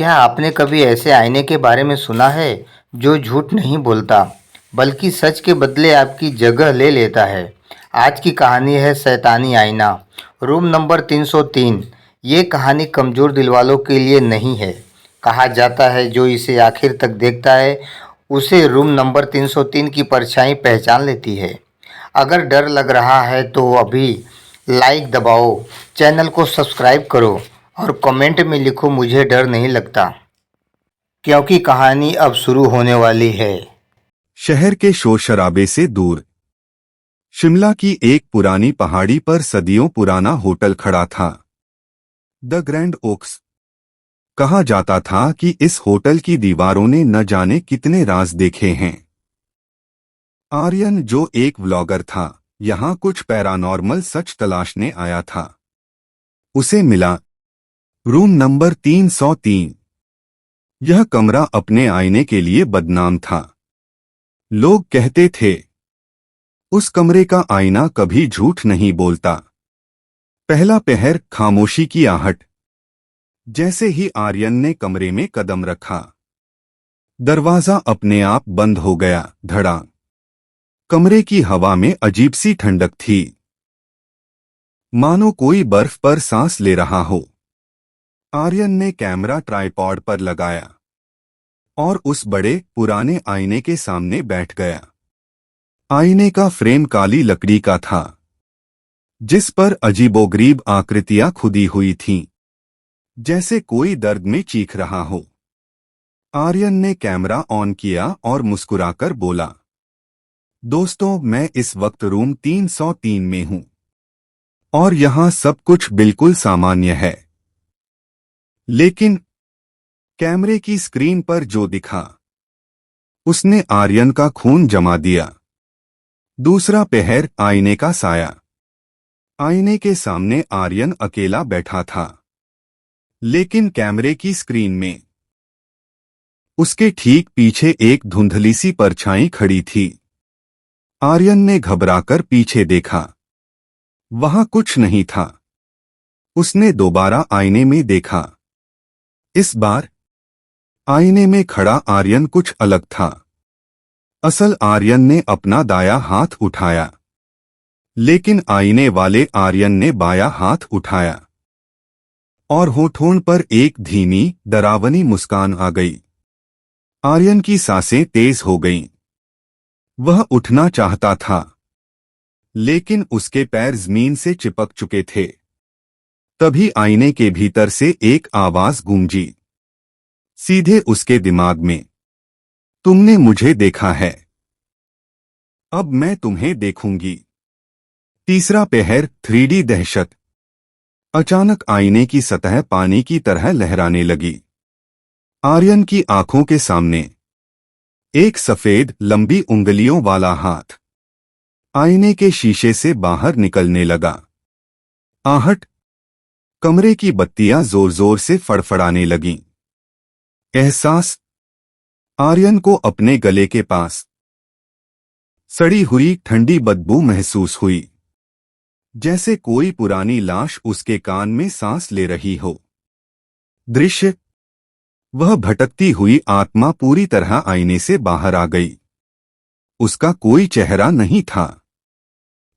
क्या आपने कभी ऐसे आईने के बारे में सुना है जो झूठ नहीं बोलता बल्कि सच के बदले आपकी जगह ले लेता है? आज की कहानी है शैतानी आईना, रूम नंबर 303। ये कहानी कमज़ोर दिल वालों के लिए नहीं है। कहा जाता है जो इसे आखिर तक देखता है उसे रूम नंबर 303 की परछाई पहचान लेती है। अगर डर लग रहा है तो अभी लाइक दबाओ, चैनल को सब्सक्राइब करो और कमेंट में लिखो मुझे डर नहीं लगता, क्योंकि कहानी अब शुरू होने वाली है। शहर के शोर शराबे से दूर शिमला की एक पुरानी पहाड़ी पर सदियों पुराना होटल खड़ा था, द ग्रैंड ओक्स। कहा जाता था कि इस होटल की दीवारों ने न जाने कितने राज देखे हैं। आर्यन, जो एक व्लॉगर था, यहाँ कुछ पैरानॉर्मल सच तलाशने आया था। उसे मिला रूम नंबर 303। यह कमरा अपने आईने के लिए बदनाम था। लोग कहते थे उस कमरे का आईना कभी झूठ नहीं बोलता। पहला पहर, खामोशी की आहट। जैसे ही आर्यन ने कमरे में कदम रखा, दरवाजा अपने आप बंद हो गया। धड़ाम। कमरे की हवा में अजीब सी ठंडक थी, मानो कोई बर्फ पर सांस ले रहा हो। आर्यन ने कैमरा ट्राइपॉड पर लगाया और उस बड़े पुराने आईने के सामने बैठ गया। आईने का फ्रेम काली लकड़ी का था, जिस पर अजीबोगरीब आकृतियां खुदी हुई थीं, जैसे कोई दर्द में चीख रहा हो। आर्यन ने कैमरा ऑन किया और मुस्कुराकर बोला, दोस्तों, मैं इस वक्त रूम 303 में हूं और यहां सब कुछ बिल्कुल सामान्य है। लेकिन कैमरे की स्क्रीन पर जो दिखा, उसने आर्यन का खून जमा दिया। दूसरा पहर, आईने का साया। आईने के सामने आर्यन अकेला बैठा था, लेकिन कैमरे की स्क्रीन में उसके ठीक पीछे एक धुंधली सी परछाई खड़ी थी। आर्यन ने घबराकर पीछे देखा। वहां कुछ नहीं था। उसने दोबारा आईने में देखा। इस बार आईने में खड़ा आर्यन कुछ अलग था। असल आर्यन ने अपना दाया हाथ उठाया, लेकिन आईने वाले आर्यन ने बाया हाथ उठाया और होठों पर एक धीमी, डरावनी मुस्कान आ गई। आर्यन की सांसें तेज हो गईं। वह उठना चाहता था, लेकिन उसके पैर जमीन से चिपक चुके थे। तभी आईने के भीतर से एक आवाज गूंजी, सीधे उसके दिमाग में, तुमने मुझे देखा है, अब मैं तुम्हें देखूंगी। तीसरा पहर, 3D दहशत। अचानक आईने की सतह पानी की तरह लहराने लगी। आर्यन की आंखों के सामने एक सफेद, लंबी उंगलियों वाला हाथ आईने के शीशे से बाहर निकलने लगा। आहट। कमरे की बत्तियां जोर जोर से फड़फड़ाने लगीं। एहसास। आर्यन को अपने गले के पास सड़ी हुई ठंडी बदबू महसूस हुई, जैसे कोई पुरानी लाश उसके कान में सांस ले रही हो। दृश्य। वह भटकती हुई आत्मा पूरी तरह आईने से बाहर आ गई। उसका कोई चेहरा नहीं था,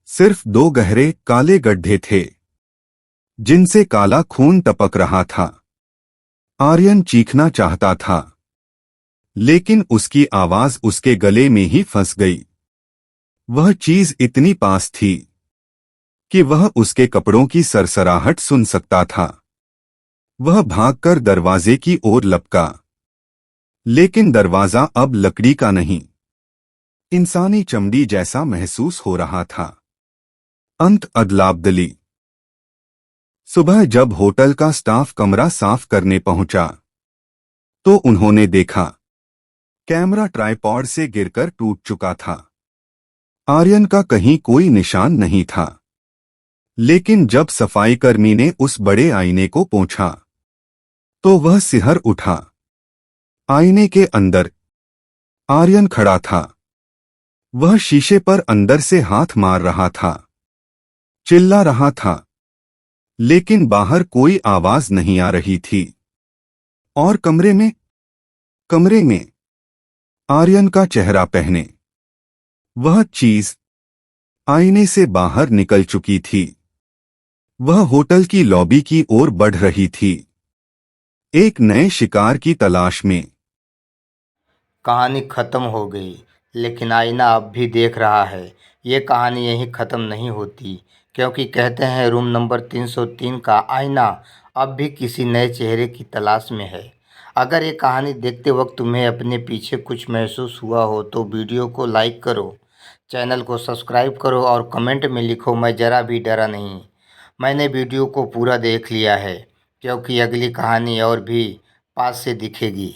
सिर्फ दो गहरे काले गड्ढे थे, जिनसे काला खून टपक रहा था। आर्यन चीखना चाहता था, लेकिन उसकी आवाज उसके गले में ही फंस गई। वह चीज इतनी पास थी कि वह उसके कपड़ों की सरसराहट सुन सकता था। वह भागकर दरवाजे की ओर लपका, लेकिन दरवाजा अब लकड़ी का नहीं, इंसानी चमड़ी जैसा महसूस हो रहा था। अंत अदलाबदली। सुबह जब होटल का स्टाफ कमरा साफ करने पहुंचा, तो उन्होंने देखा कैमरा ट्राइपॉड से गिरकर टूट चुका था। आर्यन का कहीं कोई निशान नहीं था। लेकिन जब सफाईकर्मी ने उस बड़े आईने को पोंछा, तो वह सिहर उठा। आईने के अंदर आर्यन खड़ा था। वह शीशे पर अंदर से हाथ मार रहा था, चिल्ला रहा था, लेकिन बाहर कोई आवाज नहीं आ रही थी। और कमरे में आर्यन का चेहरा पहने वह चीज आईने से बाहर निकल चुकी थी। वह होटल की लॉबी की ओर बढ़ रही थी, एक नए शिकार की तलाश में। कहानी ख़त्म हो गई, लेकिन आईना अब भी देख रहा है। ये कहानी यहीं ख़त्म नहीं होती, क्योंकि कहते हैं रूम नंबर 303 का आईना अब भी किसी नए चेहरे की तलाश में है। अगर ये कहानी देखते वक्त तुम्हें अपने पीछे कुछ महसूस हुआ हो तो वीडियो को लाइक करो, चैनल को सब्सक्राइब करो और कमेंट में लिखो मैं ज़रा भी डरा नहीं। मैंने वीडियो को पूरा देख लिया है, क्योंकि अगली कहानी और भी पास से दिखेगी।